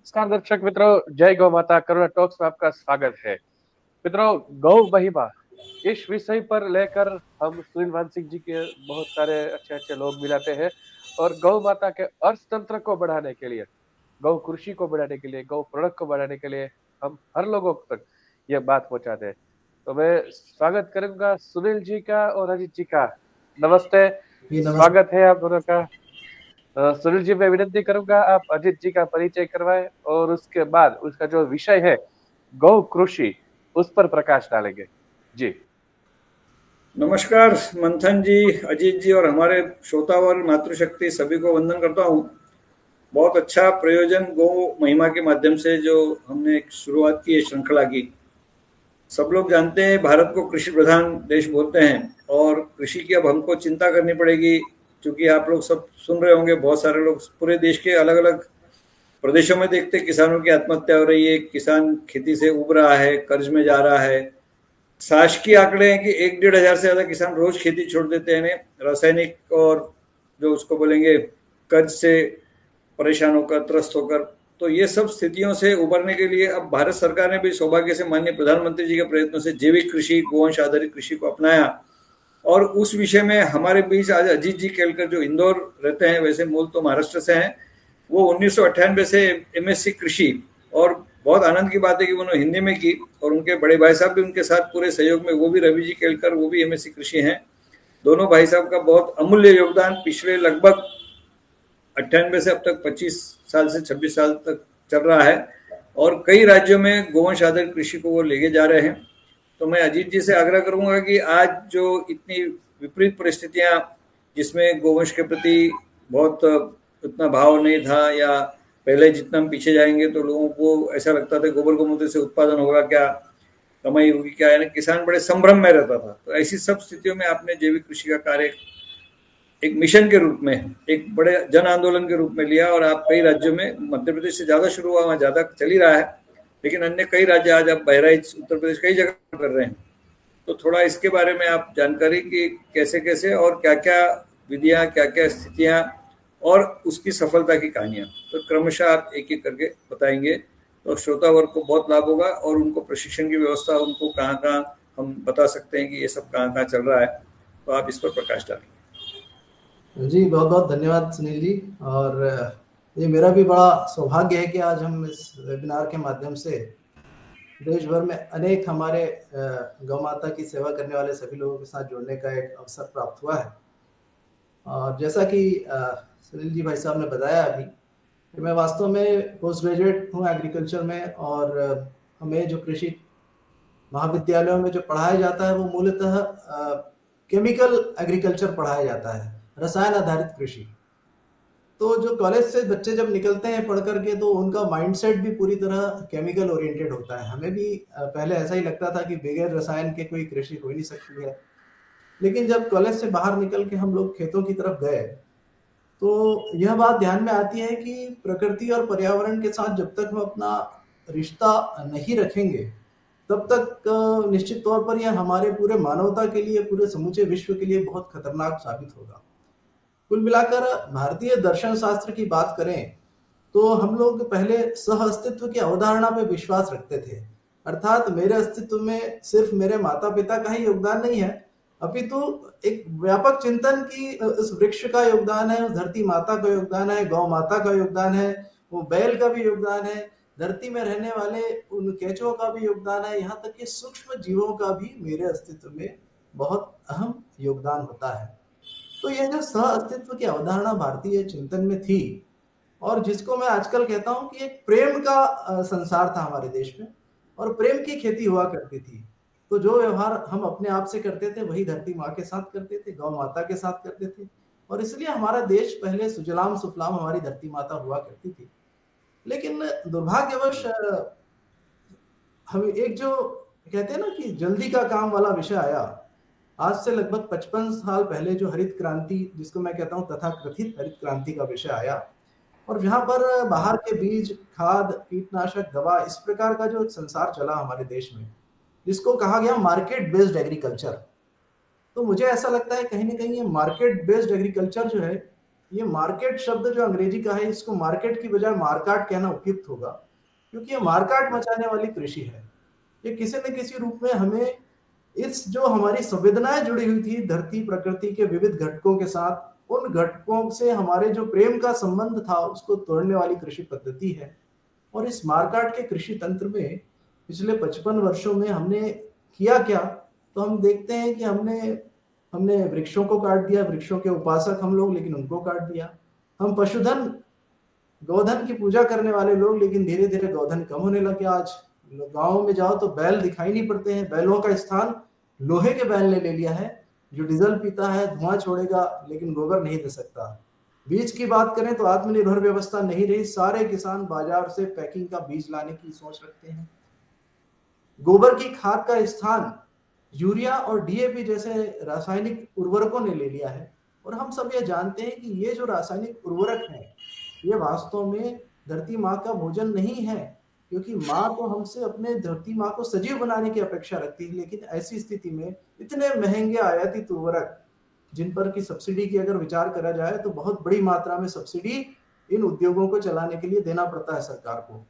नमस्कार दर्शक मित्रों, जय गौ माता करुणा टॉक्स में आपका स्वागत है। मित्रों, गौ महिमा इस विषय पर लेकर हम सुनील मानसिंह जी के बहुत सारे अच्छे अच्छे लोग मिलाते हैं और गौ माता के अर्थतंत्र को बढ़ाने के लिए, गौ कृषि को बढ़ाने के लिए, गौ प्रोडक्ट को बढ़ाने के लिए हम हर लोगों तक ये बात पहुंचाते हैं। तो मैं स्वागत करूंगा सुनील जी का और अजीत जी का। नमस्ते, जी नमस्कार। स्वागत है आप दोनों का। सुनील जी, मैं विनती करूंगा आप अजीत जी का परिचय करवाएं और उसके बाद उसका जो विषय है गौ कृषि, उस पर प्रकाश डालेंगे। जी। नमस्कार मंथन जी, अजीत जी और हमारे श्रोता और मातृशक्ति सभी को वंदन करता हूँ। बहुत अच्छा प्रयोजन गौ महिमा के माध्यम से जो हमने एक शुरुआत की है श्रृंखला की। सब लोग जानते हैं भारत को कृषि प्रधान देश बोलते हैं और कृषि की अब हमको चिंता करनी पड़ेगी, क्योंकि आप लोग सब सुन रहे होंगे, बहुत सारे लोग पूरे देश के अलग अलग प्रदेशों में देखते किसानों की आत्महत्या हो रही है, किसान खेती से उब रहा है, कर्ज में जा रहा है। शासकीय आंकड़े हैं कि 1-1.5 हजार से ज्यादा किसान रोज खेती छोड़ देते हैं, रासायनिक और जो उसको बोलेंगे कर्ज से परेशान होकर, त्रस्त होकर। तो ये सब स्थितियों से उबरने के लिए अब भारत सरकार ने भी सौभाग्य से माननीय प्रधानमंत्री जी के प्रयत्नों से जैविक कृषि, गोवंश आधारित कृषि को अपनाया। और उस विषय में हमारे बीच आज अजीत जी केलकर, जो इंदौर रहते हैं, वैसे मूल तो महाराष्ट्र से हैं। वो 1998 से एमएससी कृषि, और बहुत आनंद की बात है कि उन्होंने हिंदी में की और उनके बड़े भाई साहब भी उनके साथ पूरे सहयोग में, वो भी रवि जी केलकर, वो भी एमएससी कृषि हैं। दोनों भाई साहब का बहुत अमूल्य योगदान पिछले लगभग 98 से अब तक 25 साल से 26 साल तक चल रहा है और कई राज्यों में गोवंश आधारित कृषि को वो लेके जा रहे हैं। तो मैं अजीत जी से आग्रह करूंगा कि आज जो इतनी विपरीत परिस्थितियां, जिसमें गोवंश के प्रति बहुत उतना भाव नहीं था, या पहले जितना हम पीछे जाएंगे तो लोगों को ऐसा लगता था गोबर गोमूत्र से उत्पादन होगा क्या, कमाई होगी क्या, यानी किसान बड़े संभ्रम में रहता था। तो ऐसी सब स्थितियों में आपने जैविक कृषि का कार्य एक मिशन के रूप में, एक बड़े जन आंदोलन के रूप में लिया और आप कई राज्यों में, मध्य प्रदेश से ज्यादा शुरू हुआ, वहां ज्यादा चल ही रहा है, लेकिन अन्य कई राज्य आज आप बहराइच, उत्तर प्रदेश, कई जगह कर रहे हैं। तो थोड़ा इसके बारे में आप जानकारी कि कैसे कैसे और क्या क्या विधियां, क्या क्या स्थितियां और उसकी सफलता की कहानियां, तो क्रमशः आप एक एक करके बताएंगे तो श्रोता वर्ग को बहुत लाभ होगा और उनको प्रशिक्षण की व्यवस्था, उनको कहाँ कहाँ हम बता सकते हैं कि ये सब कहाँ कहाँ चल रहा है, तो आप इस पर प्रकाश डालेंगे। जी बहुत बहुत धन्यवाद सुनील जी। और ये मेरा भी बड़ा सौभाग्य है कि आज हम इस वेबिनार के माध्यम से देश भर में अनेक हमारे गौ माता की सेवा करने वाले सभी लोगों के साथ जुड़ने का एक अवसर प्राप्त हुआ है। और जैसा कि सुनील जी भाई साहब ने बताया अभी, कि मैं वास्तव में पोस्ट ग्रेजुएट हूँ एग्रीकल्चर में, और हमें जो कृषि महाविद्यालयों में जो पढ़ाया जाता है वो मूलतः केमिकल एग्रीकल्चर पढ़ाया जाता है, रसायन आधारित कृषि। तो जो कॉलेज से बच्चे जब निकलते हैं पढ़ करके, तो उनका माइंडसेट भी पूरी तरह केमिकल ओरिएंटेड होता है। हमें भी पहले ऐसा ही लगता था कि बगैर रसायन के कोई कृषि हो ही नहीं सकती है। लेकिन जब कॉलेज से बाहर निकल के हम लोग खेतों की तरफ गए, तो यह बात ध्यान में आती है कि प्रकृति और पर्यावरण के साथ जब तक हम अपना रिश्ता नहीं रखेंगे, तब तक निश्चित तौर पर यह हमारे पूरे मानवता के लिए, पूरे समूचे विश्व के लिए बहुत खतरनाक साबित होगा। कुल मिलाकर भारतीय दर्शन शास्त्र की बात करें, तो हम लोग पहले सह अस्तित्व की अवधारणा पे विश्वास रखते थे। अर्थात मेरे अस्तित्व में सिर्फ मेरे माता पिता का ही योगदान नहीं है, अपितु एक व्यापक चिंतन की उस वृक्ष का योगदान है, उस धरती माता का योगदान है, गौ माता का योगदान है, वो बैल का भी योगदान है, धरती में रहने वाले उन केंचुओं का भी योगदान है, यहाँ तक कि सूक्ष्म जीवों का भी मेरे अस्तित्व में बहुत अहम योगदान होता है। तो यह जो सह अस्तित्व की अवधारणा भारतीय चिंतन में थी, और जिसको मैं आजकल कहता हूं कि एक प्रेम का संसार था हमारे देश में, और प्रेम की खेती हुआ करती थी। तो जो व्यवहार हम अपने आप से करते थे, वही धरती माँ के साथ करते थे, गौ माता के साथ करते थे, और इसलिए हमारा देश पहले सुजलाम सुफलाम हमारी धरती माता हुआ करती थी। लेकिन दुर्भाग्यवश हम एक जो कहते हैं ना कि जल्दी का काम वाला विषय आया, आज से लगभग 55 साल पहले, जो हरित क्रांति, जिसको मैं कहता हूं तथाकथित हरित क्रांति का विषय आया, और जहां पर बाहर के बीज, खाद, कीटनाशक, दवा, इस प्रकार का जो संसार चला हमारे देश में, जिसको कहा गया मार्केट बेस्ड एग्रीकल्चर। तो मुझे ऐसा लगता है कहीं ना कहीं ये मार्केट बेस्ड एग्रीकल्चर जो है, ये मार्केट शब्द जो अंग्रेजी का है, इसको मार्केट की बजाय मार्काट कहना उपयुक्त होगा, क्योंकि ये मार्काट मचाने वाली कृषि है। ये किसी न किसी रूप में हमें इस जो हमारी संवेदनाएं जुड़ी हुई थी धरती प्रकृति के विविध घटकों के साथ, उन घटकों से हमारे जो प्रेम का संबंध था उसको तोड़ने वाली कृषि पद्धति है। और इस मार्काट के कृषि तंत्र में पिछले 55 वर्षों में हमने किया क्या, तो हम देखते हैं कि हमने वृक्षों को काट दिया। वृक्षों के उपासक हम लोग, लेकिन उनको काट दिया। हम पशुधन गौधन की पूजा करने वाले लोग, लेकिन धीरे धीरे गौधन कम होने लगे। आज गाँव में जाओ तो बैल दिखाई नहीं पड़ते हैं। बैलों का स्थान लोहे के बैल ने ले लिया है, जो डीजल पीता है, धुआं छोड़ेगा, लेकिन गोबर नहीं दे सकता। बीज की बात करें तो आत्मनिर्भर व्यवस्था नहीं रही। सारे किसान बाजार से पैकिंग का बीज लाने की सोच रखते हैं। गोबर की खाद का स्थान यूरिया और डीएपी जैसे रासायनिक उर्वरकों ने ले लिया है। और हम सब ये जानते हैं कि ये जो रासायनिक उर्वरक हैं, ये वास्तव में धरती माँ का भोजन नहीं है, क्योंकि माँ तो हमसे अपने धरती माँ को सजीव बनाने की अपेक्षा रखती है। लेकिन ऐसी स्थिति में इतने महंगे आयातित उर्वरक, जिन पर की सब्सिडी की अगर विचार करा जाए तो बहुत बड़ी मात्रा में सब्सिडी इन उद्योगों को चलाने के लिए देना पड़ता है सरकार को।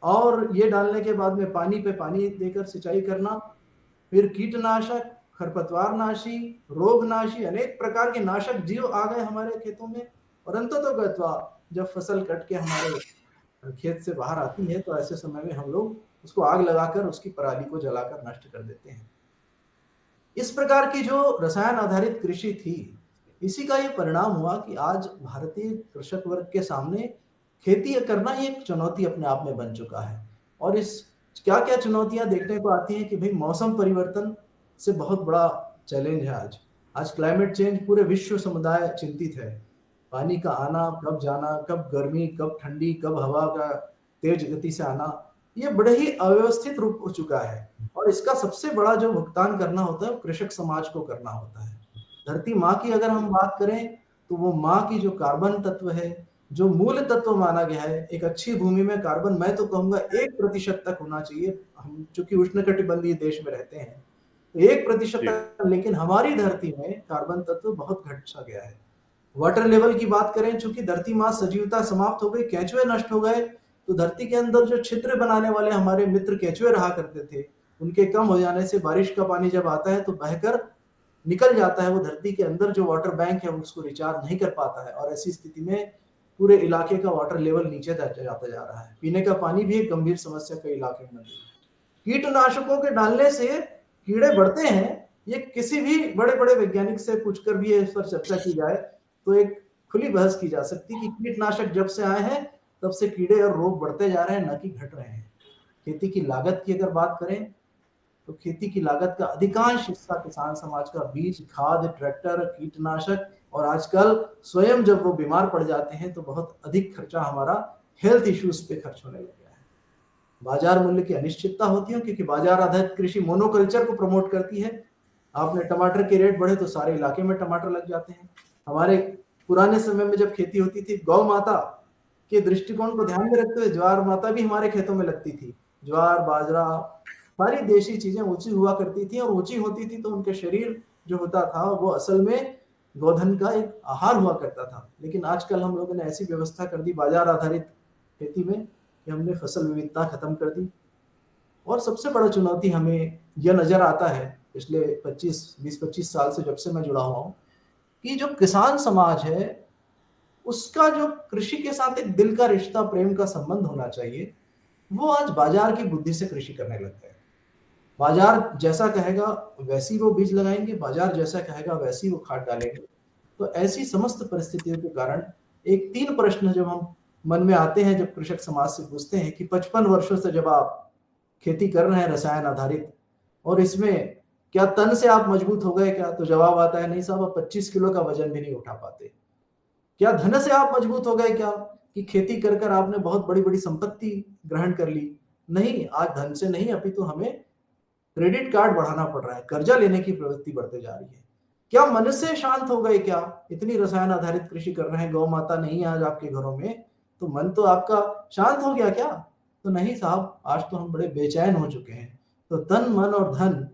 और ये डालने के बाद में पानी पे पानी देकर सिंचाई करना, फिर कीटनाशक, खरपतवारनाशी, रोगनाशी, अनेक प्रकार के नाशक जीव आ गए हमारे खेतों में। और अंततोगत्वा जब फसल कट के हमारे खेत से बाहर आती है तो ऐसे समय में हम लोग उसको आग लगाकर उसकी पराली को जलाकर नष्ट कर देते हैं। इस प्रकार की जो रसायन आधारित कृषि थी, इसी का ये परिणाम हुआ कि आज भारतीय कृषक वर्ग के सामने खेती करना ही एक चुनौती अपने आप में बन चुका है। और इस क्या क्या चुनौतियां देखने को आती हैं कि भाई मौसम परिवर्तन से बहुत बड़ा चैलेंज है। आज क्लाइमेट चेंज पूरे विश्व समुदाय चिंतित है। पानी का आना, कब जाना, कब गर्मी, कब ठंडी, कब हवा का तेज गति से आना, ये बड़े ही अव्यवस्थित रूप हो चुका है। और इसका सबसे बड़ा जो भुगतान करना होता है वो कृषक समाज को करना होता है। धरती माँ की अगर हम बात करें तो वो माँ की जो कार्बन तत्व है, जो मूल तत्व माना गया है, एक अच्छी भूमि में कार्बन मैं तो कहूंगा 1% तक होना चाहिए। हम चूंकि उष्णकटिबंधीय देश में रहते हैं तो 1% तक, लेकिन हमारी धरती में कार्बन तत्व बहुत घट सा गया है। वाटर लेवल की बात करें, चूंकि धरती माँ सजीवता समाप्त हो गई, केंचुए नष्ट हो गए, तो धरती के अंदर जो छिद्र बनाने वाले हमारे मित्र केंचुए रहा करते थे, उनके कम हो जाने से बारिश का पानी जब आता है तो बहकर निकल जाता है। वो धरती के अंदर जो वाटर बैंक है उसको रिचार्ज नहीं कर पाता है। और ऐसी स्थिति में पूरे इलाके का वाटर लेवल नीचे जाता जा रहा है। पीने का पानी भी एक गंभीर समस्या कई इलाके में। कीटनाशकों के डालने से कीड़े बढ़ते हैं, ये किसी भी बड़े बड़े वैज्ञानिक से पूछकर भी इस पर चर्चा की जाए तो एक खुली बहस की जा सकती है कि कीटनाशक जब से आए हैं तब से कीड़े और रोग बढ़ते जा रहे हैं, न कि घट रहे हैं। खेती की लागत की अगर बात करें तो खेती की लागत का अधिकांश हिस्सा किसान समाज का बीज, खाद, ट्रैक्टर, कीटनाशक, और आजकल स्वयं जब वो बीमार पड़ जाते हैं तो बहुत अधिक खर्चा हमारा हेल्थ इश्यूज पे खर्च होने लग गया है। बाजार मूल्य की अनिश्चितता होती है, क्योंकि बाजार आधारित कृषि मोनोकल्चर को प्रमोट करती है। आपने टमाटर के रेट बढ़े तो सारे इलाके में टमाटर लग जाते हैं। हमारे पुराने समय में जब खेती होती थी, गौ माता के दृष्टिकोण को ध्यान में रखते हुए ज्वार माता भी हमारे खेतों में लगती थी। ज्वार, बाजरा, सारी देशी चीजें ऊंची हुआ करती थी, और ऊंची होती थी तो उनके शरीर जो होता था वो असल में गोधन का एक आहार हुआ करता था। लेकिन आजकल हम लोगों ने ऐसी व्यवस्था कर दी बाजार आधारित खेती में कि हमने फसल विविधता खत्म कर दी। और सबसे बड़ा चुनौती हमें यह नजर आता है पिछले 20-25 साल से, जब से मैं जुड़ा हुआ हूँ, कि जो किसान समाज है उसका जो कृषि के साथ एक दिल का रिश्ता, प्रेम का संबंध होना चाहिए, वो आज बाजार की बुद्धि से कृषि करने लग गए। बाजार जैसा कहेगा वैसी वो बीज लगाएंगे, बाजार जैसा कहेगा वैसी वो खाद डालेंगे। तो ऐसी समस्त परिस्थितियों के कारण एक 3 प्रश्न जब हम मन में आते हैं, जब कृषक समाज से पूछते हैं कि 55 वर्षों से जब आप खेती कर रहे हैं रसायन आधारित, और इसमें क्या तन से आप मजबूत हो गए क्या? तो जवाब आता है नहीं साहब, आप 25 किलो का वजन भी नहीं उठा पाते। क्या धन से आप मजबूत हो गए क्या, कि खेती कर कर आपने बहुत बड़ी बड़ी संपत्ति ग्रहण कर ली? नहीं, आज धन से नहीं, अभी तो हमें क्रेडिट कार्ड बढ़ाना पड़ रहा है, कर्जा लेने की प्रवृत्ति बढ़ते जा रही है। क्या मन से शांत हो गए क्या? इतनी रसायन आधारित कृषि कर रहे हैं, गौ माता नहीं आज आपके घरों में, तो मन तो आपका शांत हो गया क्या? तो नहीं साहब, आज तो हम बड़े बेचैन हो चुके हैं। तो तन, मन और धन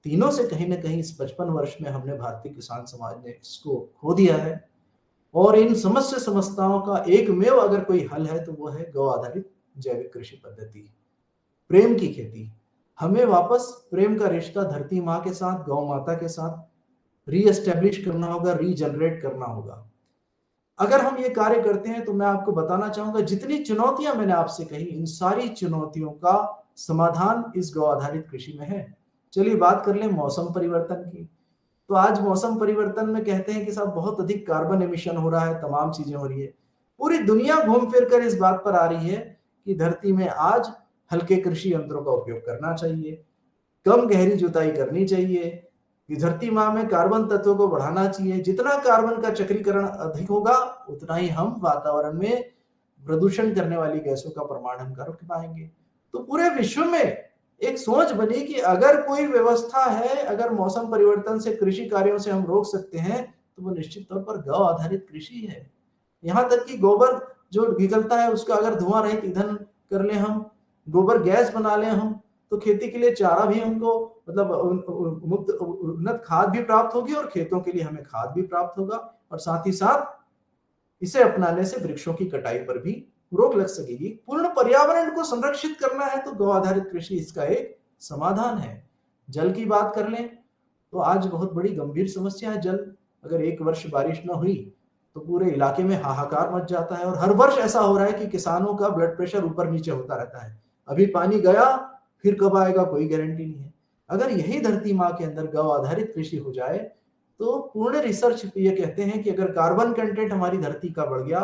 तीनों से कहीं ना कहीं इस 55 वर्ष में हमने भारतीय किसान समाज ने इसको खो दिया है। और इन समस्त समस्याओं का एकमेव अगर कोई हल है तो वो है गौ आधारित जैविक कृषि पद्धति, प्रेम की खेती। हमें वापस प्रेम का रिश्ता धरती माँ के साथ, गौ माता के साथ रीएस्टेब्लिश करना होगा, रीजनरेट करना होगा। अगर हम ये कार्य करते हैं तो मैं आपको बताना चाहूंगा, जितनी चुनौतियां मैंने आपसे कही, इन सारी चुनौतियों का समाधान इस गौ आधारित कृषि में है। चलिए बात कर लें मौसम परिवर्तन की। तो आज मौसम परिवर्तन में कहते हैं कि साहब बहुत अधिक कार्बन एमिशन हो रहा है, तमाम चीजें हो रही है। पूरी दुनिया घूम फिर कर इस बात पर आ रही है कि धरती में आज हल्के कृषि यंत्रों का उपयोग करना चाहिए, कम गहरी जुताई करनी चाहिए, कि धरती माँ में कार्बन तत्वों को बढ़ाना चाहिए। जितना कार्बन का चक्रीकरण अधिक होगा उतना ही हम वातावरण में प्रदूषण करने वाली गैसों का प्रमाण हम रोक पाएंगे। तो पूरे विश्व में एक सोच बनी कि अगर कोई व्यवस्था है, अगर मौसम परिवर्तन से कृषि कार्यों से हम रोक सकते हैं तो वो निश्चित तौर पर गौ आधारित कृषि है। यहाँ तक कि गोबर जो निकलता है उसका अगर धुआं रहित ईंधन कर ले, हम गोबर गैस बना लें हम, तो खेती के लिए चारा भी हमको मतलब मुक्त उन्नत खाद भी प्राप्त होगी और खेतों के लिए हमें खाद भी प्राप्त होगा, और साथ ही साथ इसे अपनाने से वृक्षों की कटाई पर भी रोक लग सकेगी। पूर्ण पर्यावरण को संरक्षित करना है तो गौ आधारित कृषि इसका एक समाधान है। जल की बात कर लें तो आज बहुत बड़ी गंभीर समस्या है जल। अगर एक वर्ष बारिश न हुई तो पूरे इलाके में हाहाकार मच जाता है, और हर वर्ष ऐसा हो रहा है कि किसानों का ब्लड प्रेशर ऊपर नीचे होता रहता है। अभी पानी गया, फिर कब आएगा कोई गारंटी नहीं है। अगर यही धरती माँ के अंदर गौ आधारित कृषि हो जाए तो पूर्ण रिसर्च ये कहते हैं कि अगर कार्बन कंटेंट हमारी धरती का बढ़ गया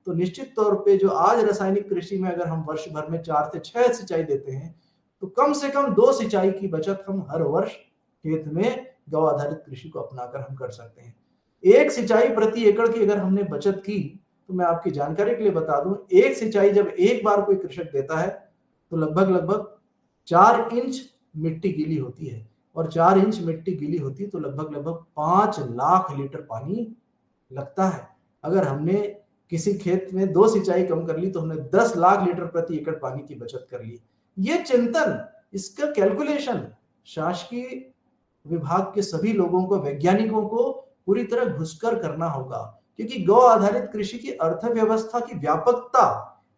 तो निश्चित तौर पे जो आज रासायनिक कृषि में अगर हम वर्ष भर में 4 से 6 सिंचाई देते हैं तो कम से कम 2 सिंचाई की बचत हम हर वर्ष खेत में गौ आधारित कृषि को अपनाकर हम कर सकते हैं। एक सिंचाई प्रति एकड़ की अगर हमने बचत की तो मैं आपकी जानकारी के लिए बता दूं, एक सिंचाई जब एक बार कोई कृषक देता है तो लगभग लगभग 4 इंच मिट्टी गीली होती है, और 4 इंच मिट्टी गीली होती है तो लगभग लगभग 5 लाख लीटर पानी लगता है। अगर हमने किसी खेत में 2 सिंचाई कम कर ली तो हमने 10 लाख लीटर प्रति एकड़ पानी की बचत कर ली। ये चिंतन, इसका कैलकुलेशन शासकीय विभाग के सभी लोगों को, वैज्ञानिकों को पूरी तरह घुसकर करना होगा, क्योंकि गौ आधारित कृषि की अर्थव्यवस्था की व्यापकता,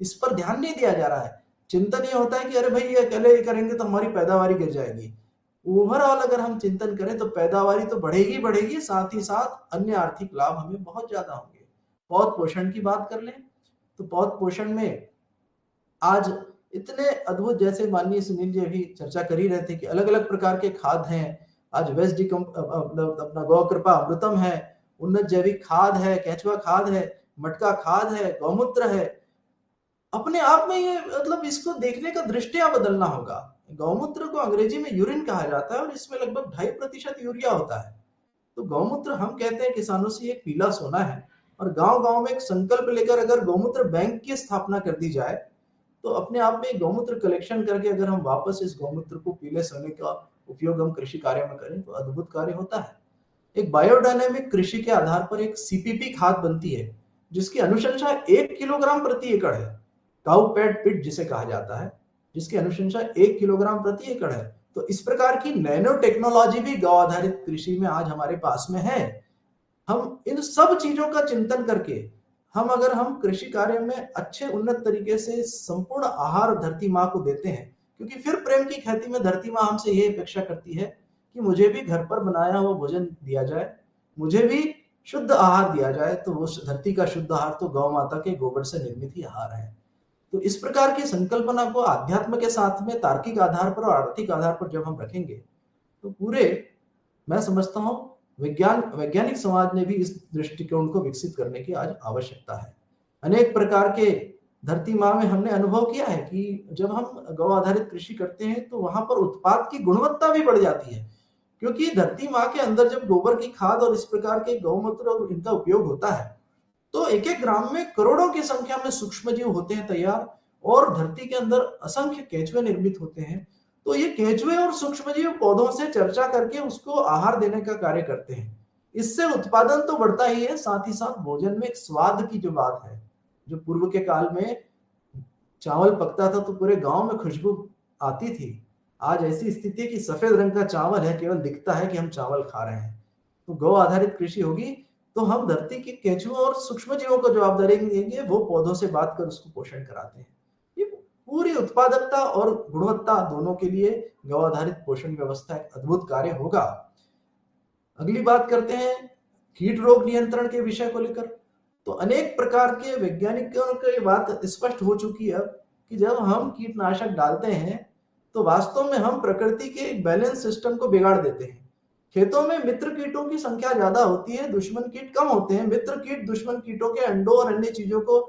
इस पर ध्यान नहीं दिया जा रहा है। चिंतन ये होता है कि अरे भाई ये अकेले करेंगे तो हमारी पैदावारी गिर जाएगी। ओवरऑल अगर हम चिंतन करें तो पैदावारी तो बढ़ेगी बढ़ेगी, साथ ही साथ अन्य आर्थिक लाभ हमें बहुत ज्यादा होंगे। पौध पोषण की बात कर लें तो पौध पोषण में आज इतने अद्भुत, जैसे माननीय सुनील जी अभी चर्चा कर ही रहे थे कि अलग अलग प्रकार के खाद हैं। आज वेस्ट डिकम अपना गौ कृपा अमृतम है, उन्नत जैविक खाद है, केंचुआ खाद है, मटका खाद है, गौमूत्र है। अपने आप में ये मतलब इसको देखने का दृष्टिया बदलना होगा। गौमूत्र को अंग्रेजी में यूरिन कहा जाता है और इसमें लगभग 2.5% यूरिया होता है। तो गौमूत्र हम कहते हैं किसानों से एक पीला सोना है, और गांव गांव में एक संकल्प लेकर अगर गौमूत्र बैंक की स्थापना कर दी जाए तो अपने आप में गौमूत्र कलेक्शन करके अगर हम वापस इस गौमूत्र को पीले सोने का उपयोग हम कृषि कार्य में करें तो अद्भुत कार्य होता है। एक बायोडायनेमिक कृषि के आधार पर एक सीपीपी खाद बनती है जिसकी अनुशंसा 1 किलोग्राम प्रति एकड़ है। काउ पैड पिट जिसे कहा जाता है, जिसकी अनुशंसा 1 किलोग्राम प्रति एकड़ है। तो इस प्रकार की नैनो टेक्नोलॉजी भी गौ आधारित कृषि में आज हमारे पास में है। हम इन सब चीजों का चिंतन करके अगर हम कृषि कार्य में अच्छे उन्नत तरीके से संपूर्ण आहार धरती माँ को देते हैं, क्योंकि फिर प्रेम की खेती में धरती माँ हमसे ये अपेक्षा करती है कि मुझे भी घर पर बनाया हुआ भोजन दिया जाए, मुझे भी शुद्ध आहार दिया जाए। तो वो धरती का शुद्ध आहार तो गौ माता के गोबर से निर्मित ही आहार है। तो इस प्रकार की संकल्पना को आध्यात्म के साथ में तार्किक आधार पर और आर्थिक आधार पर जब हम रखेंगे तो पूरे, मैं समझता हूं वैज्ञानिक समाज ने भी इस दृष्टिकोण को विकसित करने की आज आवश्यकता है। अनेक प्रकार के धरती माँ में हमने अनुभव किया है कि जब हम गौ आधारित कृषि करते हैं तो वहां पर उत्पाद की गुणवत्ता भी बढ़ जाती है, क्योंकि धरती माँ के अंदर जब गोबर की खाद और इस प्रकार के गौमूत्र और इनका उपयोग होता है तो एक एक ग्राम में करोड़ों की संख्या में सूक्ष्म जीव होते हैं तैयार, और धरती के अंदर असंख्य केंचुए निर्मित होते हैं। तो ये केंचुए और सूक्ष्म जीव पौधों से चर्चा करके उसको आहार देने का कार्य करते हैं। इससे उत्पादन तो बढ़ता ही है, साथ ही साथ भोजन में एक स्वाद की जो बात है, जो पूर्व के काल में चावल पकता था तो पूरे गांव में खुशबू आती थी, आज ऐसी स्थिति है कि सफेद रंग का चावल है, केवल दिखता है कि हम चावल खा रहे हैं। तो गौ आधारित कृषि होगी तो हम धरती के केंचुओं और सूक्ष्म जीवों को जवाबदारी देंगे, वो पौधों से बात कर उसको सूक्ष्म जीवों को जवाबदारी देंगे, वो पौधों से बात कर उसको पोषण कराते हैं। ये पूरी उत्पादकता और गुणवत्ता दोनों के लिए गौ आधारित पोषण व्यवस्था एक अद्भुत कार्य होगा। अगली बात करते हैं कीट रोग नियंत्रण के विषय को लेकर। तो अनेक प्रकार के वैज्ञानिकों को ये बात स्पष्ट हो चुकी है कि जब हम कीटनाशक डालते हैं तो वास्तव में हम प्रकृति के एक बैलेंस सिस्टम को बिगाड़ देते हैं। खेतों में मित्र कीटों की संख्या ज्यादा होती है, दुश्मन कीट कम होते हैं। मित्र कीट दुश्मन कीटों के अंडों और अन्य चीजों को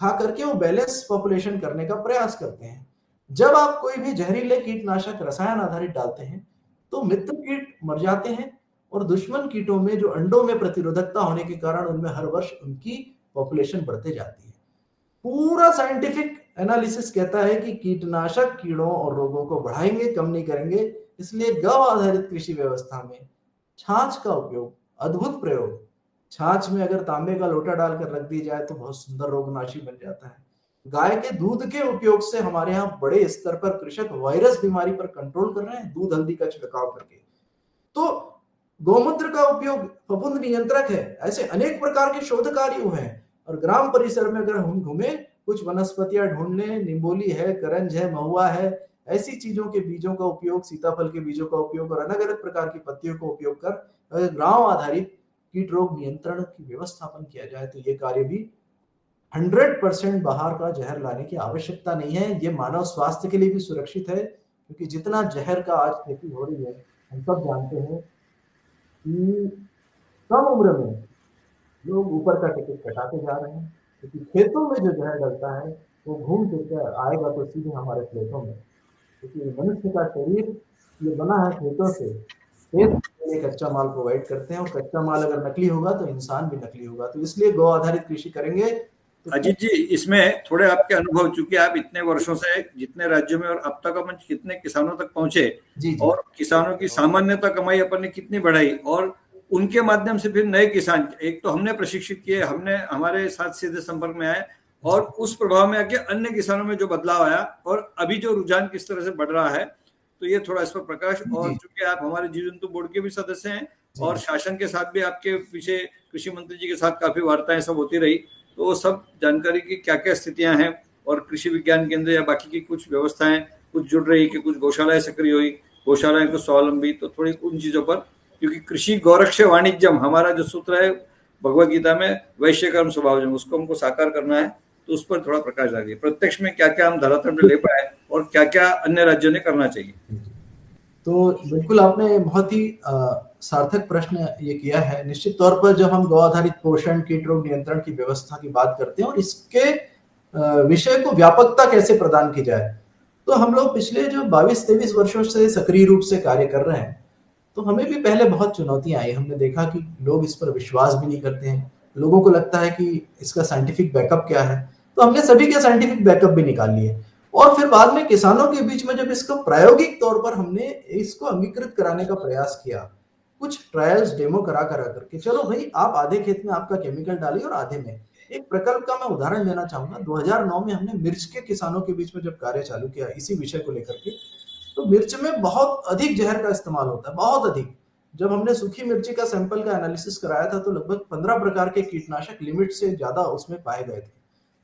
खा करके वो बैलेंस पॉपुलेशन करने का प्रयास करते हैं। जब आप कोई भी जहरीले कीटनाशक रसायन आधारित डालते हैं तो मित्र कीट मर जाते हैं और दुश्मन कीटों में जो अंडों में प्रतिरोधकता होने के कारण उनमें हर वर्ष उनकी पॉपुलेशन बढ़ते जाती है। पूरा साइंटिफिक एनालिसिस कहता है कि कीटनाशक कीड़ों और रोगों को बढ़ाएंगे, कम नहीं करेंगे। इसलिए गौ आधारित कृषि व्यवस्था में छाछ का उपयोग अद्भुत प्रयोग। छाछ में अगर तांबे का लोटा डालकर रख दी जाए तो बहुत सुंदर रोगनाशी बन जाता है। गाय के दूध के उपयोग से हमारे यहाँ बड़े स्तर पर कृषक वायरस बीमारी पर कंट्रोल कर रहे हैं, दूध हल्दी का छिड़काव करके। तो गौमूत्र का उपयोग फफूंद नियंत्रक है। ऐसे अनेक प्रकार के शोध कार्य हुए हैं। और ग्राम परिसर में अगर हम घूमे, कुछ वनस्पतियां ढूंढ लें, निम्बोली है, करंज है, महुआ है, ऐसी चीजों के बीजों का उपयोग, सीताफल के बीजों का उपयोग और अलग अलग प्रकार की पत्तियों का उपयोग कर ग्राम आधारित कीट रोग नियंत्रण की व्यवस्थापन किया जाए तो ये कार्य भी 100% बाहर का जहर लाने की आवश्यकता नहीं है। ये मानव स्वास्थ्य के लिए भी सुरक्षित है, क्योंकि जितना जहर का आज खेती हो रही है, हम सब जानते हैं कि कम उम्र में लोग ऊपर का टिकट कटाते जा रहे हैं, क्योंकि खेतों में जो जहर डलता है वो घूम फिर कर आएगा तो सीधे हमारे प्लेटों में। क्योंकि मनुष्य का शरीर ये बना है खेतों से, खेत कच्चा माल प्रोवाइड करते हैं और कच्चा माल अगर नकली होगा तो इंसान भी नकली होगा। तो इसलिए गौ आधारित कृषि करेंगे तो अजीत जी, इसमें थोड़े आपके अनुभव, चूंकि आप इतने वर्षों से जितने राज्यों में और अब तक अपन कितने किसानों तक पहुंचे जी। और किसानों की सामान्यता कमाई अपन ने कितनी बढ़ाई और उनके माध्यम से फिर नए किसान, एक तो हमने प्रशिक्षित किए, हमने हमारे साथ सीधे संपर्क में आए और उस प्रभाव में आके अन्य किसानों में जो बदलाव आया और अभी जो रुझान किस तरह से बढ़ रहा है, तो ये थोड़ा इस पर प्रकाश। और चूंकि आप हमारे जीव जंतु बोर्ड के भी सदस्य हैं और शासन के साथ भी आपके पीछे कृषि मंत्री जी के साथ काफी वार्ताएं सब होती रही, तो वो सब जानकारी की क्या क्या स्थितियां हैं और कृषि विज्ञान केंद्र या बाकी की कुछ व्यवस्थाएं कुछ जुड़ रही कि कुछ गौशालाएं सक्रिय हुई, गौशालाएं कुछ स्वावलंबी, तो थोड़ी उन चीजों पर, क्योंकि कृषि गौरक्ष वाणिज्यम हमारा जो सूत्र है भगवत गीता में, वैश्य कर्म स्वभावजम, उसको हमको साकार करना है। तो उस पर थोड़ा प्रकाश डालिए, प्रत्यक्ष में क्या क्या हम धरातल में ले पाए और क्या क्या अन्य राज्यों ने करना चाहिए। तो बिल्कुल आपने बहुत ही सार्थक प्रश्न ये किया है। निश्चित तौर पर जब हम गौ आधारित पोषण, कीट रोग नियंत्रण की व्यवस्था की बात करते हैं और इसके विषय को व्यापकता कैसे प्रदान की जाए, तो हम लोग पिछले जो 22-23 वर्षों से सक्रिय रूप से कार्य कर रहे हैं, तो हमें भी पहले बहुत चुनौतियां आई। हमने देखा कि लोग इस पर विश्वास भी नहीं करते हैं, लोगों को लगता है कि इसका साइंटिफिक बैकअप क्या है, तो हमने सभी के साइंटिफिक बैकअप भी निकाल लिए। और फिर बाद में किसानों के बीच में जब इसको प्रायोगिक तौर पर हमने इसको अंगीकृत कराने का प्रयास किया, कुछ ट्रायल्स डेमो करा करके, चलो भाई आप आधे खेत में आपका केमिकल डालिए और आधे में। एक प्रकल्प का मैं उदाहरण देना चाहूंगा। 2009 में हमने मिर्च के किसानों के बीच में जब कार्य चालू किया इसी विषय को लेकर के, तो मिर्च में बहुत अधिक जहर का इस्तेमाल होता है, बहुत अधिक। जब हमने सूखी मिर्ची का सैंपल का एनालिसिस कराया था तो लगभग 15 प्रकार के कीटनाशक लिमिट से ज्यादा उसमें पाए गए थे।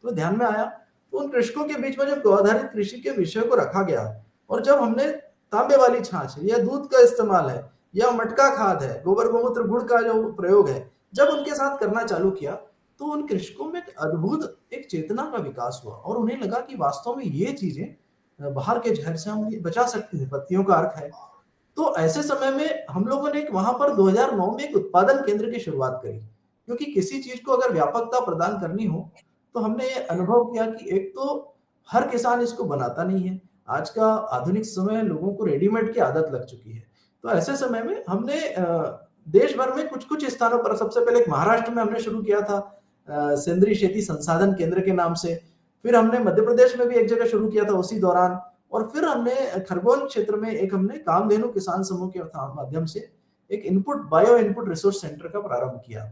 तो ध्यान में आया, तो उन कृषकों के बीच में जब गौ आधारित कृषि के विषय को रखा गया और जब हमने तांबे वाली छाछ है या दूध का इस्तेमाल है या मटका खाद है, गोबर गोमूत्र गुड़ का जो प्रयोग है, जब उनके साथ करना चालू किया तो उन कृषकों में अद्भुत एक चेतना का विकास हुआ और उन्हें लगा कि वास्तव में ये चीजें बाहर के जहर से हम बचा सकते हैं, पत्तियों का अर्थ है। तो ऐसे समय में हम लोगों ने वहां पर 2009 में एक उत्पादन केंद्र की शुरुआत करी, क्योंकि किसी चीज को अगर व्यापकता प्रदान करनी हो तो हमने ये अनुभव किया कि एक तो हर किसान इसको बनाता नहीं है। आज का आधुनिक समय, लोगों को रेडीमेड की आदत लग चुकी है। तो ऐसे समय में हमने देश भर में कुछ कुछ स्थानों पर, सबसे पहले महाराष्ट्र में हमने शुरू किया था सेंद्रीय खेती संसाधन केंद्र के नाम से, फिर हमने मध्य प्रदेश में भी एक जगह शुरू किया था उसी दौरान, और फिर हमने खरगोन क्षेत्र में एक हमने कामधेनु किसान समूह के माध्यम से एक input bio input resource centre का प्रारंभ किया।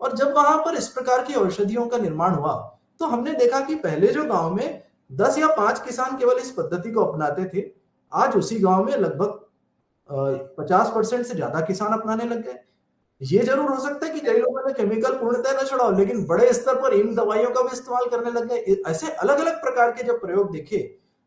और जब वहां पर इस प्रकार की औषधियों का निर्माण हुआ तो हमने देखा कि पहले जो गांव में 10 या 5 किसान केवल इस पद्धति को अपनाते थे, आज उसी गांव में लगभग 50% से ज्यादा किसान अपनाने लग गए। ये जरूर हो सकता है कि कई लोगों ने केमिकल पूर्णतः न छोड़ा, लेकिन बड़े स्तर पर इन दवाइयों का भी इस्तेमाल करने लग गए। ऐसे अलग अलग प्रकार के जब प्रयोग देखे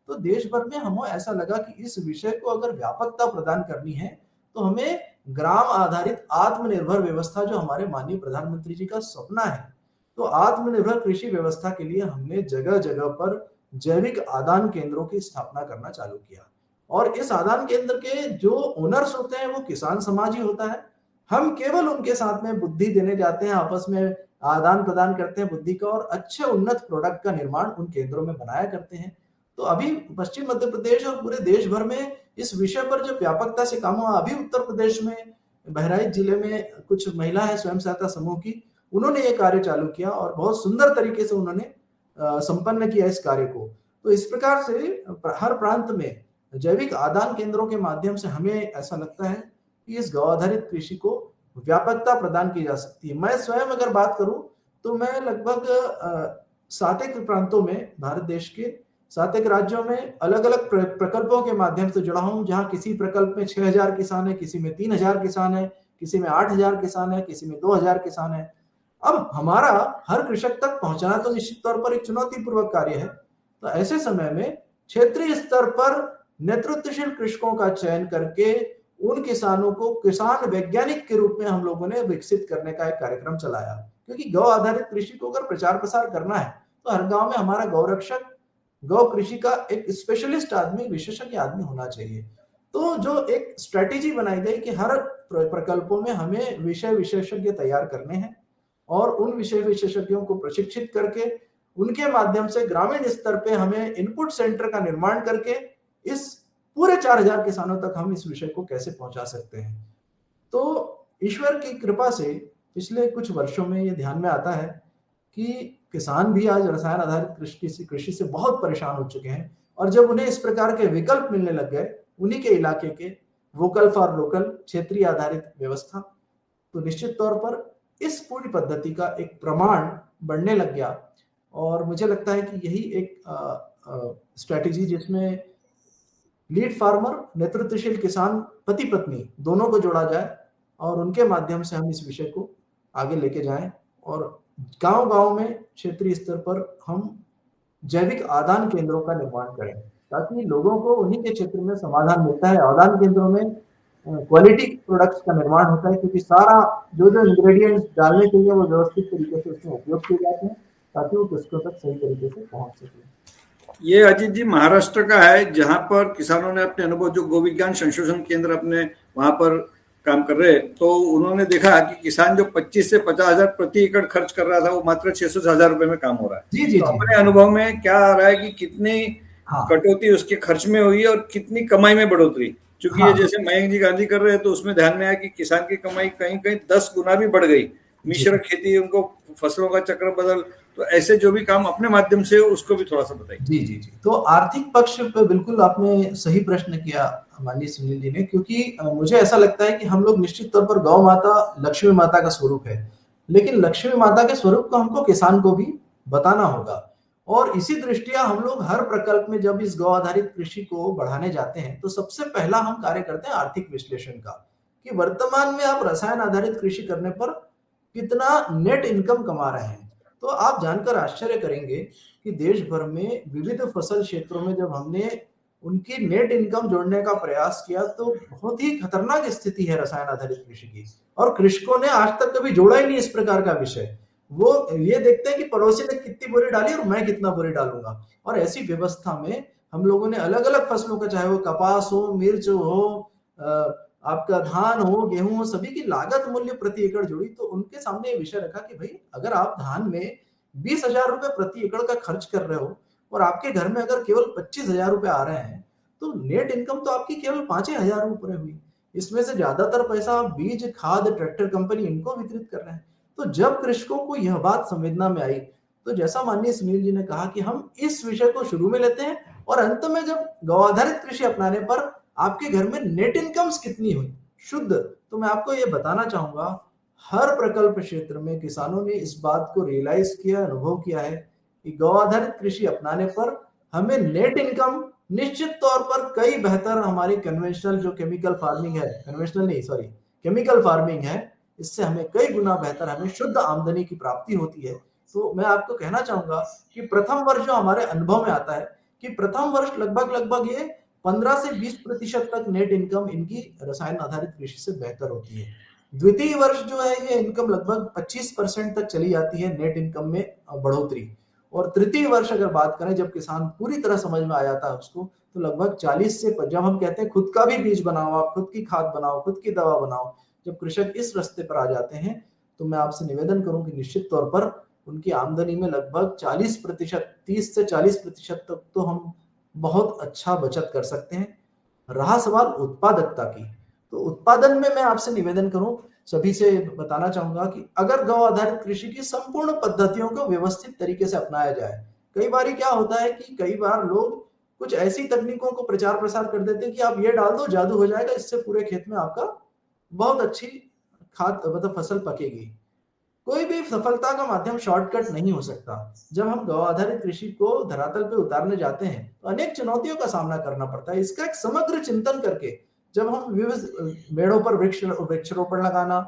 तो देश भर में हमें ऐसा लगा कि इस विषय को अगर व्यापकता प्रदान करनी है तो हमें ग्राम आधारित आत्मनिर्भर व्यवस्था, जो हमारे माननीय प्रधानमंत्री जी का सपना है, तो आत्मनिर्भर कृषि व्यवस्था के लिए हमने जगह जगह पर जैविक आदान केंद्रों की स्थापना करना चालू किया। और इस आदान केंद्र के जो ओनर्स होते हैं वो किसान समाज ही होता है। हम केवल उनके साथ में बुद्धि देने जाते हैं, आपस में आदान प्रदान करते हैं बुद्धि का, और अच्छे उन्नत प्रोडक्ट का निर्माण उन केंद्रों में बनाया करते हैं। तो अभी पश्चिम मध्य प्रदेश और पूरे देश भर में इस विषय पर जो व्यापकता से काम हुआ, अभी उत्तर प्रदेश में बहराइच जिले में कुछ महिला है स्वयं सहायता समूह की, उन्होंने ये कार्य चालू किया और बहुत सुंदर तरीके से उन्होंने संपन्न किया इस कार्य को। तो इस प्रकार से हर प्रांत में जैविक आदान केंद्रों के माध्यम से हमें ऐसा लगता है कि इस गौ आधारित कृषि को व्यापकता प्रदान की जा सकती है। मैं स्वयं अगर बात करूं तो मैं लगभग 7 प्रांतों में, भारत देश के 7 राज्यों में अलग अलग प्रकल्पों के माध्यम से जुड़ा हूं, जहां किसी प्रकल्प में 6000 किसान है, किसी में 3000 किसान है, किसी में 8000 किसान है, किसी में 2000 किसान है। अब हमारा हर कृषक तक पहुंचना तो निश्चित तौर पर एक चुनौतीपूर्वक कार्य है। तो ऐसे समय में क्षेत्रीय स्तर पर नेतृत्वशील कृषकों का चयन करके उन किसानों को किसान वैज्ञानिक के रूप में हम लोगों ने विकसित करने का एक कार्यक्रम चलाया। क्योंकि गौ आधारित कृषि को अगर प्रचार प्रसार करना है तो हर गांव में हमारा गौरक्षक, गौ कृषि का एक स्पेशलिस्ट आदमी, विशेषज्ञ आदमी होना चाहिए। तो जो एक स्ट्रेटेजी बनाई गई कि हर प्रकल्पों में हमें विषय विशेषज्ञ तैयार करने हैं और उन विषय विशेषज्ञों को प्रशिक्षित करके उनके माध्यम से ग्रामीण स्तर पे हमें इनपुट सेंटर का निर्माण करके इस पूरे 4000 किसानों तक हम इस विषय को कैसे पहुंचा सकते हैं। तो ईश्वर की कृपा से पिछले कुछ वर्षों में ये ध्यान में आता है कि किसान भी आज रसायन आधारित कृषि से बहुत परेशान हो चुके हैं, और जब उन्हें इस प्रकार के विकल्प मिलने लग गए, उन्हीं के इलाके के वोकल फॉर लोकल क्षेत्रीय आधारित व्यवस्था, तो निश्चित तौर पर इस पूरी पद्धति का एक प्रमाण बढ़ने लग गया। और मुझे लगता है कि यही एक स्ट्रेटेजी जिसमें लीड फार्मर, नेतृत्वशील किसान, पति पत्नी दोनों को जोड़ा जाए और उनके माध्यम से हम इस विषय को आगे लेके जाएं और गांव-गांव में क्षेत्रीय स्तर पर हम जैविक आदान केंद्रों का निर्माण करें, ताकि लोगों को उन्हीं के क्षेत्र में समाधान मिलता है। आदान केंद्रों में क्वालिटी प्रोडक्ट्स का निर्माण होता है, क्योंकि सारा जो इंग्रेडिएंट्स डालने चाहिए वो व्यवस्थित तरीके से उसमें उपयोग किए जाते हैं, ताकि वो कृषकों तक सही तरीके से पहुंच सके। ये अजीत जी महाराष्ट्र का है, जहां पर किसानों ने अपने अनुभव, जो गो विज्ञान संशोधन केंद्र अपने वहां पर काम कर रहे, तो उन्होंने देखा कि किसान जो 25 से 50,000 प्रति एकड़ खर्च कर रहा था, वो मात्र 600,000 रुपए में काम हो रहा है। जी जी तो जी। अपने अनुभव में क्या आ रहा है कि कितनी कटौती उसके खर्च में हुई और कितनी कमाई में बढ़ोतरी? क्योंकि ये जैसे मयंक जी गांधी कर रहे हैं, तो उसमें ध्यान में आया कि किसान की कमाई कहीं कहीं 10 गुना भी बढ़ गई। मिश्र खेती, उनको फसलों का चक्र बदल, तो ऐसे जो भी काम अपने माध्यम से, उसको भी थोड़ा सा बताइए। जी जी जी। तो आर्थिक पक्ष पे बिल्कुल आपने सही प्रश्न किया माननीय सुनील जी ने, क्योंकि मुझे ऐसा लगता है कि हम लोग निश्चित तौर पर गौ माता लक्ष्मी माता का स्वरूप है, लेकिन लक्ष्मी माता के स्वरूप को हमको किसान को भी बताना होगा। और इसी दृष्टिया हम लोग हर प्रकल्प में जब इस गौ आधारित कृषि को बढ़ाने जाते हैं तो सबसे पहला हम कार्य करते हैं आर्थिक विश्लेषण का, कि वर्तमान में आप रसायन आधारित कृषि करने पर कितना नेट इनकम कमा रहे हैं। तो आप जानकर आश्चर्य करेंगे कि देश भर में विविध फसल क्षेत्रों में जब हमने उनकी नेट इनकम जोड़ने का प्रयास किया तो बहुत ही खतरनाक स्थिति है रसायन आधारित कृषि की, और कृषकों ने आज तक कभी जोड़ा ही नहीं इस प्रकार का विषय। वो ये देखते हैं कि पड़ोसी ने कितनी बोरी डाली और मैं कितना बोरी डालूंगा। और ऐसी व्यवस्था में हम लोगों ने अलग अलग फसलों का, चाहे वो कपास हो, मिर्च हो, आपका धान हो, गेहूं हो, सभी की लागत मूल्य प्रति एकड़ जोड़ी। तो उनके सामने ये विषय रखा कि भाई अगर आप धान में 20,000 रुपए प्रति एकड़ का खर्च कर रहे हो और आपके घर में अगर केवल 25,000 रुपए आ रहे हैं, तो नेट इनकम तो आपकी केवल 5,000 रुपए हुई। इसमें से ज्यादातर पैसा आप बीज, खाद, ट्रैक्टर कंपनी इनको वितरित कर रहे हैं। तो जब कृषकों को यह बात संवेदना में आई, तो जैसा माननीय सुनील जी ने कहा कि हम इस विषय को शुरू में लेते हैं और अंत में जब गौ आधारित कृषि अपनाने पर आपके घर में नेट इनकम्स कितनी हुई शुद्ध, तो मैं आपको ये बताना चाहूंगा, हर प्रकल्प क्षेत्र में किसानों ने इस बात को रियलाइज किया, अनुभव किया है कि गौ आधारित कृषि अपनाने पर हमें नेट इनकम निश्चित तौर पर कई बेहतर हमारी कन्वेंशनल जो केमिकल फार्मिंग है, कन्वेंशनल नहीं सॉरी केमिकल फार्मिंग है, इससे हमें कई गुना बेहतर हमें शुद्ध आमदनी की प्राप्ति होती है। तो मैं आपको कहना चाहूंगा कि प्रथम वर्ष जो हमारे अनुभव में आता है कि प्रथम वर्ष लगभग ये 15 से 20% तक नेट इनकम इनकी रसायन आधारित कृषि से बेहतर होती है। द्वितीय वर्ष जो है ये इनकम लगभग 25% तक चली जाती है नेट इनकम में बढ़ोतरी। और तृतीय वर्ष अगर बात करें जब किसान पूरी तरह समझ में आ जाता है उसको, तो लगभग 40 से, जब हम कहते हैं खुद का भी बीज बनाओ, आप खुद की खाद बनाओ, खुद की दवा बनाओ, जब कृषक इस रास्ते पर आ जाते हैं तो मैं आपसे निवेदन करूं कि निश्चित तौर पर उनकी आमदनी में लगभग 40%, 30 से 40% तक तो हम बहुत अच्छा बचत कर सकते हैं। रहा सवाल उत्पादकता की, तो उत्पादन में मैं आपसे निवेदन करूं, सभी से बताना चाहूंगा कि अगर गौ आधारित कृषि की संपूर्ण पद्धतियों को व्यवस्थित तरीके से अपनाया जाए। कई बार क्या होता है कि कई बार लोग कुछ ऐसी तकनीकों को प्रचार प्रसार कर देते हैं कि आप ये डाल दो जादू हो जाएगा, इससे पूरे खेत में आपका बहुत अच्छी खाद मतलब फसल पकेगी। कोई भी सफलता का माध्यम शॉर्टकट नहीं हो सकता। जब हम गौ आधारित कृषि को धरातल पे उतारने जाते हैं तो अनेक चुनौतियों का सामना करना पड़ता है। इसका एक समग्र चिंतन करके जब हम विविध मेड़ों पर वृक्षारोपण लगाना,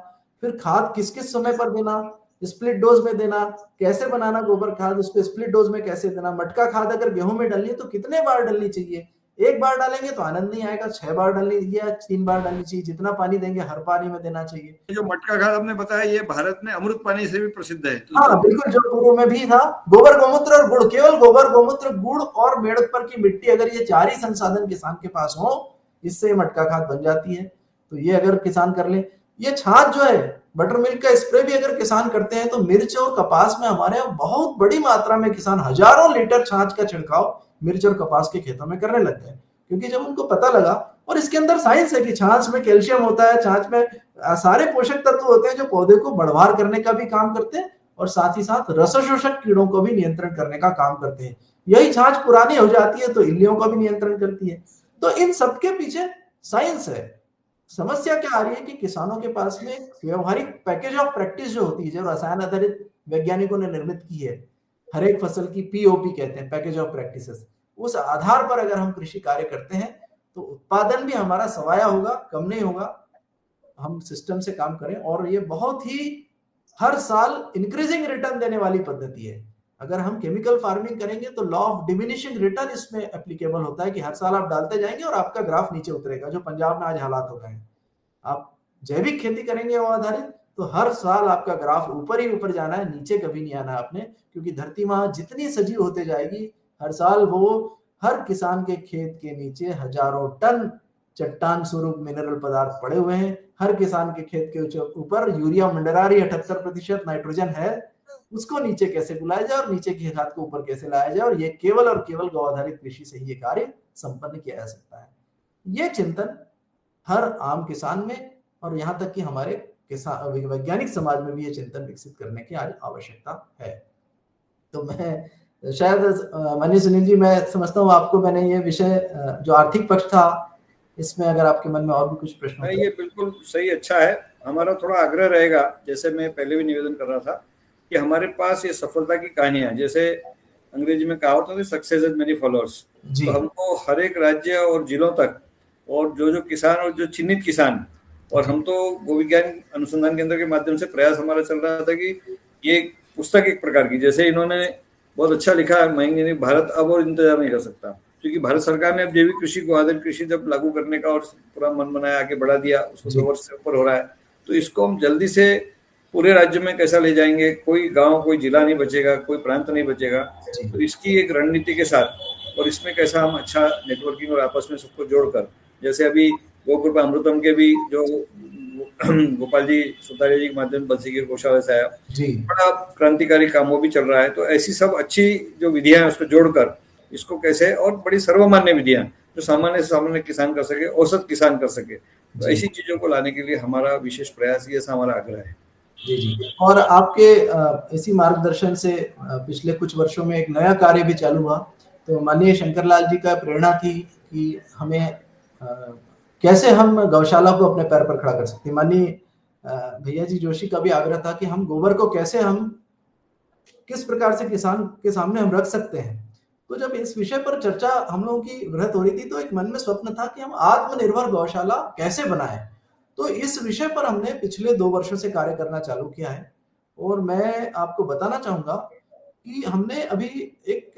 फिर खाद किस किस समय पर देना, स्प्लिट डोज में देना, कैसे बनाना गोबर खाद, उसको स्प्लिट डोज में कैसे देना, मटका खाद अगर गेहूं में डालनी है तो कितने बार डालनी चाहिए, एक बार डालेंगे तो आनंद नहीं आएगा, 6 बार डालनी या 3 बार डालनी चाहिए, जितना पानी देंगे हर पानी में देना चाहिए। जो मटका खाद आपने बताया ये भारत में अमृत पानी से भी प्रसिद्ध है। हाँ बिल्कुल, जो पूर्व में भी था। गोबर गोमूत्र और गुड़, केवल गोबर गोमूत्र गुड़ और मेड़ पर की मिट्टी, अगर ये 4 ही संसाधन किसान के पास हो, इससे मटका खाद बन जाती है। तो ये अगर किसान कर ले, ये छाछ जो है बटर मिल्क का स्प्रे भी अगर किसान करते हैं तो मिर्च और कपास में हमारे यहाँ बहुत बड़ी मात्रा में किसान हजारों लीटर छाछ का छिड़काव मिर्च और कपास के खेतों में करने लग गए, क्योंकि जब उनको पता लगा, और इसके अंदर साइंस है कि छाछ में कैल्शियम होता है, छाछ में सारे पोषक तत्व होते हैं जो पौधे को बढ़वार करने का भी काम करते हैं और साथ ही साथ रसशोषक कीड़ों को भी नियंत्रण करने का काम करते हैं। यही छाछ पुरानी हो जाती है तो इल्लियों का भी नियंत्रण करती है। तो इन सबके पीछे साइंस है। समस्या क्या आ रही है कि किसानों के पास में व्यवहारिक पैकेज ऑफ प्रैक्टिस जो होती है, जो रसायन आधारित वैज्ञानिकों ने निर्मित की है, हर एक फसल की पीओपी कहते हैं, पैकेज ऑफ प्रैक्टिसेस, उस आधार पर अगर हम कृषि कार्य करते हैं तो उत्पादन भी हमारा सवाया होगा, कम नहीं होगा। हम सिस्टम से काम करें और ये बहुत ही हर साल इंक्रीजिंग रिटर्न देने वाली पद्धति है। अगर हम केमिकल फार्मिंग करेंगे तो लॉ ऑफ डिमिनिशिंग रिटर्न इसमें एप्लीकेबल होता है कि हर साल आप डालते जाएंगे और आपका ग्राफ नीचे उतरेगा, जो पंजाब में आज हालात हो गए हैं। आप जैविक खेती करेंगे वो आधारित, तो हर साल आपका ग्राफ ऊपर ही ऊपर जाना है, नीचे कभी नहीं आना आपने, क्योंकि धरती माँ जितनी सजीव होते जाएगी हर साल वो हर किसान के खेत के नीचे हजारों टन चट्टान स्वरूप मिनरल पदार्थ पड़े हुए हैं। हर किसान के खेत के ऊपर यूरिया मंडरा रही 78% नाइट्रोजन है, उसको नीचे कैसे बुलाया जाए और नीचे की खाद को ऊपर कैसे लाया जाए, और ये केवल और केवल गौ आधारित कृषि से ही ये कार्य संपन्न किया जा सकता है। ये चिंतन हर आम किसान में और यहाँ तक कि हमारे किसान वैज्ञानिक समाज में भी ये चिंतन विकसित करने की आज आवश्यकता है। तो मैं शायद माननीय सुनील जी, मैं समझता हूँ आपको मैंने ये विषय जो आर्थिक पक्ष था, इसमें अगर आपके मन में और भी कुछ प्रश्न हो। ये बिल्कुल सही, अच्छा है। हमारा थोड़ा आग्रह रहेगा, जैसे मैं पहले भी निवेदन कर रहा था, कि हमारे पास ये सफलता की कहानियां, जैसे अंग्रेजी में कहावत होती है सक्सेस हैज मेनी फॉलोअर्स, तो हमको हर एक राज्य और जिलों तक, और जो किसान और जो चिन्हित किसान, और हम तो गो विज्ञान अनुसंधान केंद्र के माध्यम से प्रयास हमारा चल रहा था कि ये पुस्तक एक प्रकार की, जैसे इन्होंने बहुत अच्छा लिखा है मयंक जी ने, भारत अब और इंतजार नहीं कर सकता, क्योंकि भारत सरकार ने अब जैविक कृषि को आधारित कृषि जब लागू करने का और पूरा मन बनाया, आगे बढ़ा दिया, उसको 2 वर्ष से ऊपर हो रहा है, तो इसको हम जल्दी से पूरे राज्य में कैसा ले जाएंगे, कोई गांव कोई जिला नहीं बचेगा, कोई प्रांत नहीं बचेगा, तो इसकी एक रणनीति के साथ, और इसमें कैसा हम अच्छा नेटवर्किंग और आपस में सबको जोड़कर, जैसे अभी गोकृपा अमृतम के भी जो गोपाल जी सुतारिया जी के माध्यम बंसी के गौशाला से आया, बड़ा क्रांतिकारी काम वो भी चल रहा है। तो ऐसी सब अच्छी जो विधियां हैं उसको जोड़कर इसको कैसे, और बड़ी सर्वमान्य विधियां जो सामान्य से सामान्य किसान कर सके, औसत किसान कर सके, तो ऐसी चीजों को लाने के लिए हमारा विशेष प्रयास, ये हमारा आग्रह है। जी। और आपके इसी मार्गदर्शन से पिछले कुछ वर्षों में एक नया कार्य भी चालू हुआ। तो माननीय शंकरलाल जी का प्रेरणा थी कि हमें कैसे हम गौशाला को अपने पैर पर खड़ा कर सकते हैं। माननीय भैया जी जोशी का भी आग्रह था कि हम गोबर को कैसे हम किस प्रकार से किसान के सामने हम रख सकते हैं। तो जब इस विषय पर चर्चा हम लोगों की वृहत हो रही थी, तो एक मन में स्वप्न था कि हम आत्मनिर्भर गौशाला कैसे बनाएं। तो इस विषय पर हमने पिछले 2 वर्षों से कार्य करना चालू किया है। और मैं आपको बताना चाहूंगा कि हमने अभी एक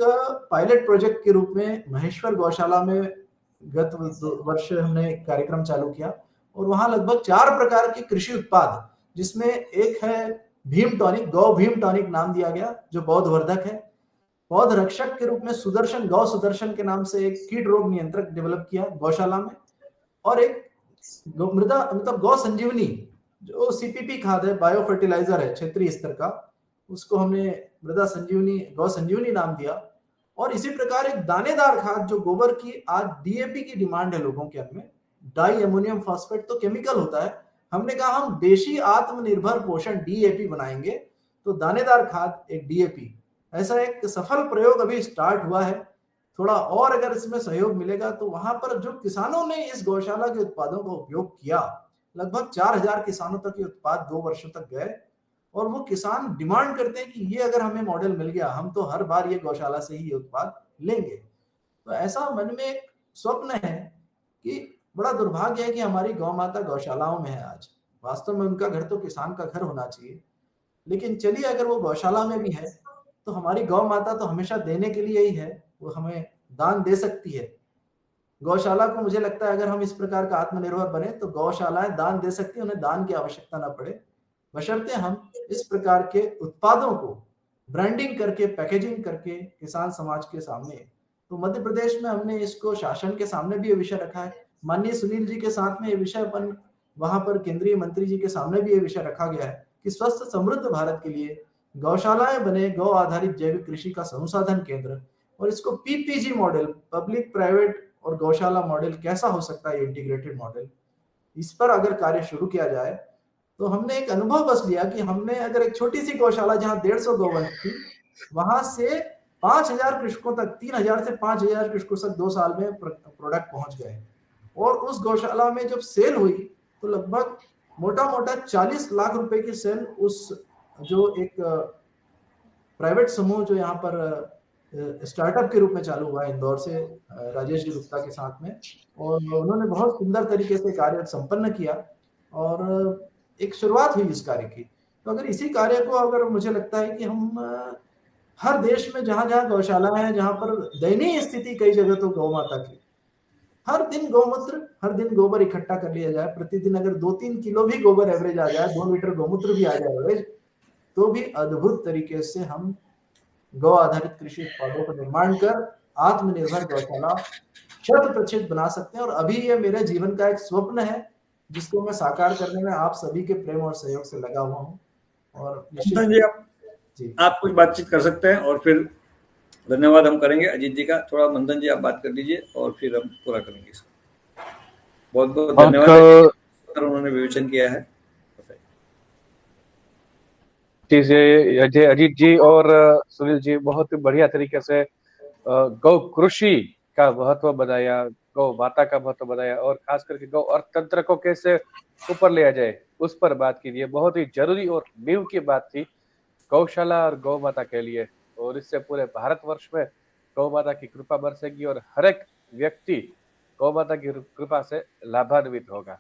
पायलट प्रोजेक्ट के रूप में महेश्वर गौशाला में गत वर्ष हमने एक कार्यक्रम चालू किया, और वहां लगभग 4 प्रकार के कृषि उत्पाद, जिसमें एक है भीम टॉनिक, गौ भीम टॉनिक नाम दिया गया, जो पौधवर्धक है। पौध रक्षक के रूप में सुदर्शन, गौ सुदर्शन के नाम से एक कीट रोग नियंत्रक डेवलप किया गौशाला में। और एक मृदा मतलब गौ संजीवनी, जो सीपीपी खाद है, बायो फर्टिलाइजर है क्षेत्रीय स्तर का, उसको हमने मृदा संजीवनी, गौ संजीवनी नाम दिया। और इसी प्रकार एक दानेदार खाद, जो गोबर की आज डीएपी की डिमांड है लोगों के अंदर, डाई अमोनियम फॉस्फेट तो केमिकल होता है, हमने कहा हम देशी आत्मनिर्भर पोषण डीएपी बनाएंगे, तो दानेदार खाद एक डीएपी, ऐसा एक सफल प्रयोग अभी स्टार्ट हुआ है। थोड़ा और अगर इसमें सहयोग मिलेगा तो वहां पर जो किसानों ने इस गौशाला के उत्पादों का उपयोग किया, लगभग 4000 किसानों तक ये उत्पाद 2 वर्षों तक गए। और वो किसान डिमांड करते हैं कि ये अगर हमें मॉडल मिल गया, हम तो हर बार ये गौशाला से ही ये उत्पाद लेंगे। तो ऐसा मन में एक स्वप्न है कि बड़ा दुर्भाग्य है कि हमारी गौ माता गौशालाओं में है आज। वास्तव में उनका घर तो किसान का घर होना चाहिए, लेकिन चलिए अगर वो गौशाला में भी है तो हमारी गौ माता तो हमेशा देने के लिए ही है, वो हमें दान दे सकती है। गौशाला को मुझे लगता है अगर हम इस प्रकार का आत्मनिर्भर बने तो गौशालाएं दान दे सकती है, उन्हें दान की आवश्यकता ना पड़े, बशर्ते हम इस प्रकार के उत्पादों को ब्रांडिंग करके, पैकेजिंग करके किसान समाज के सामने। तो मध्य प्रदेश में हमने इसको शासन के सामने भी ये विषय रखा है, माननीय सुनील जी के साथ में ये विषय अपन वहां पर केंद्रीय मंत्री जी के सामने भी ये विषय रखा गया है कि स्वस्थ समृद्ध भारत के लिए गौशालाएं बने, गौ आधारित जैविक कृषि का संसाधन केंद्र। और इसको पीपीजी मॉडल, पब्लिक प्राइवेट और गौशाला मॉडल कैसा हो सकता है, इंटीग्रेटेड मॉडल, इस पर अगर कार्य शुरू किया जाए तो हमने एक अनुभव बस लिया कि हमने अगर एक छोटी सी गौशाला जहां 150 गौवंश थी, वहां से 5000 कृषकों तक, 3000 से 5000 कृषकों तक 2 साल में प्रोडक्ट पहुंच गए। और उस गौशाला में जब सेल हुई तो लगभग मोटा मोटा 40 लाख रुपए की सेल उस जो एक प्राइवेट समूह जो यहाँ पर स्टार्टअप के रूप में चालू हुआ है इंदौर से, राजेश जी गुप्ता के साथ में, और उन्होंने बहुत सुंदर तरीके से कार्य संपन्न किया और एक शुरुआत हुई इस कार्य की। तो अगर इसी कार्य को, अगर मुझे लगता है कि हम हर देश में जहां जहां गौशाला है, जहां पर दयनीय स्थिति कई जगह तो गौ माता की, हर दिन गौमूत्र, हर दिन गोबर इकट्ठा कर लिया जाए, प्रतिदिन अगर 2-3 किलो भी गोबर एवरेज आ जाए, 2 लीटर गौमूत्र भी आ जाए एवरेज, तो भी अद्भुत तरीके से हम गौ आधारित कृषि उत्पादों का निर्माण कर आत्मनिर्भर गौशाला 100% बना सकते हैं। और अभी ये मेरे जीवन का एक स्वप्न है जिसको मैं साकार करने में आप सभी के प्रेम और सहयोग से लगा हुआ हूँ। और जी आप कुछ बातचीत कर सकते हैं और फिर धन्यवाद हम करेंगे अजीत जी का। थोड़ा मंथन जी आप बात कर लीजिए और फिर हम पूरा करेंगे इसको। बहुत बहुत धन्यवाद, उन्होंने विवेचन किया है। अजीत जी और सुनील जी बहुत बढ़िया तरीके से गौ कृषि का महत्व बताया, गौ माता का महत्व बताया, और खास करके गौ अर्थतंत्र को कैसे ऊपर लिया जाए उस पर बात की। बहुत ही जरूरी और नींव की बात थी गौशाला और गौ माता के लिए, और इससे पूरे भारतवर्ष में गौ माता की कृपा बरसेगी और हर एक व्यक्ति गौ माता की कृपा से लाभान्वित होगा,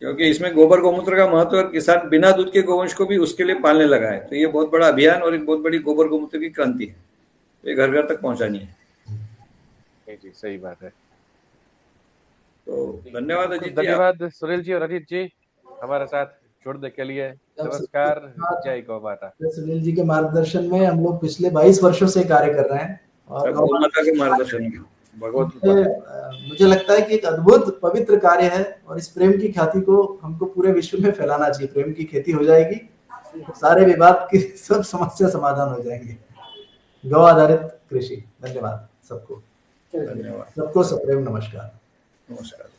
क्योंकि इसमें गोबर गौमूत्र का महत्व और किसान बिना दूध के गोवंश को भी उसके लिए पालने लगा है। तो ये बहुत बड़ा अभियान और एक बहुत बड़ी गोबर गौमूत्र की क्रांति है, ये घर घर तक पहुंचानी है। जी सही बात है। तो धन्यवाद अजीत जी, धन्यवाद सुनील जी और अजीत जी हमारे साथ जुड़ने के लिए। नमस्कार, जय गौ माता। सुनील जी के मार्गदर्शन में हम लोग पिछले 22 वर्षों से कार्य कर रहे हैं और गौ माता के मार्गदर्शन में मुझे लगता है कि एक अद्भुत पवित्र कार्य है और इस प्रेम की ख्याति को हमको पूरे विश्व में फैलाना चाहिए। प्रेम की खेती हो जाएगी, सारे विवाद की सब समस्या समाधान हो जाएंगे। गौ आधारित कृषि। धन्यवाद सबको, धन्यवाद सबको सप्रेम नमस्कार। नमस्कार।